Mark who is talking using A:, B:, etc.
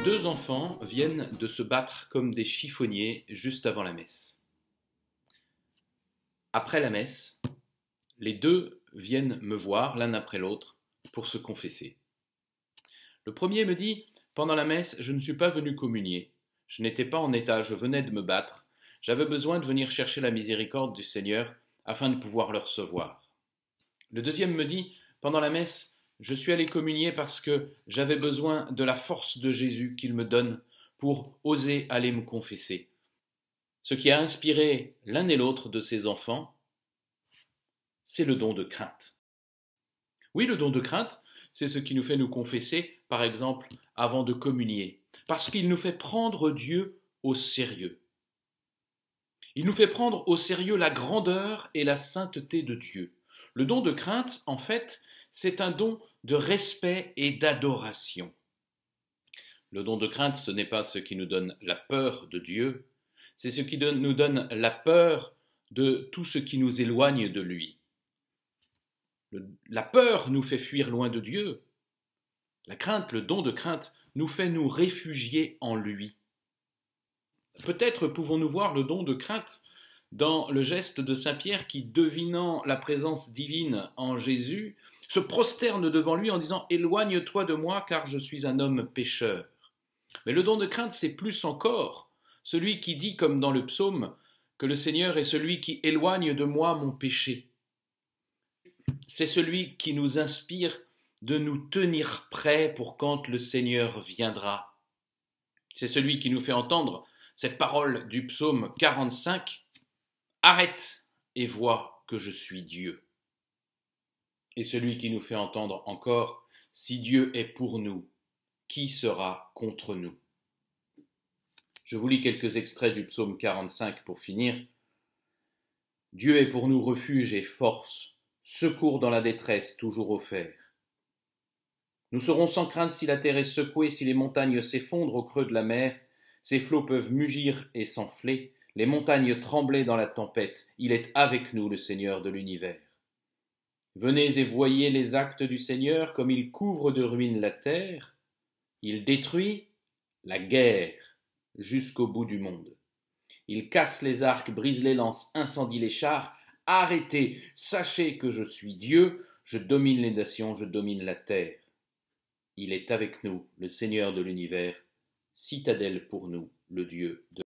A: Deux enfants viennent de se battre comme des chiffonniers juste avant la messe. Après la messe, les deux viennent me voir l'un après l'autre pour se confesser. Le premier me dit: pendant la messe, je ne suis pas venu communier. Je n'étais pas en état, je venais de me battre. J'avais besoin de venir chercher la miséricorde du Seigneur afin de pouvoir le recevoir. Le deuxième me dit: pendant la messe, je suis allé communier parce que j'avais besoin de la force de Jésus qu'il me donne pour oser aller me confesser. Ce qui a inspiré l'un et l'autre de ces enfants, c'est le don de crainte. Oui, le don de crainte, c'est ce qui nous fait nous confesser, par exemple, avant de communier, parce qu'il nous fait prendre Dieu au sérieux. Il nous fait prendre au sérieux la grandeur et la sainteté de Dieu. Le don de crainte, en fait, c'est un don de respect et d'adoration. Le don de crainte, ce n'est pas ce qui nous donne la peur de Dieu, c'est ce qui nous donne la peur de tout ce qui nous éloigne de lui. La peur nous fait fuir loin de Dieu. La crainte, le don de crainte, nous fait nous réfugier en lui. Peut-être pouvons-nous voir le don de crainte dans le geste de Saint Pierre qui, devinant la présence divine en Jésus, se prosterne devant lui en disant « Éloigne-toi de moi, car je suis un homme pécheur ». Mais le don de crainte, c'est plus encore celui qui dit, comme dans le psaume, que le Seigneur est celui qui éloigne de moi mon péché. C'est celui qui nous inspire de nous tenir prêts pour quand le Seigneur viendra. C'est celui qui nous fait entendre cette parole du psaume 45, « Arrête et vois que je suis Dieu ». Et celui qui nous fait entendre encore « Si Dieu est pour nous, qui sera contre nous ?» Je vous lis quelques extraits du psaume 45 pour finir. « Dieu est pour nous refuge et force, secours dans la détresse toujours offert. Nous serons sans crainte si la terre est secouée, si les montagnes s'effondrent au creux de la mer, ces flots peuvent mugir et s'enfler, les montagnes trembler dans la tempête, il est avec nous le Seigneur de l'univers. Venez et voyez les actes du Seigneur, comme il couvre de ruines la terre, il détruit la guerre jusqu'au bout du monde. Il casse les arcs, brise les lances, incendie les chars. Arrêtez, sachez que je suis Dieu, je domine les nations, je domine la terre. Il est avec nous, le Seigneur de l'univers, citadelle pour nous, le Dieu de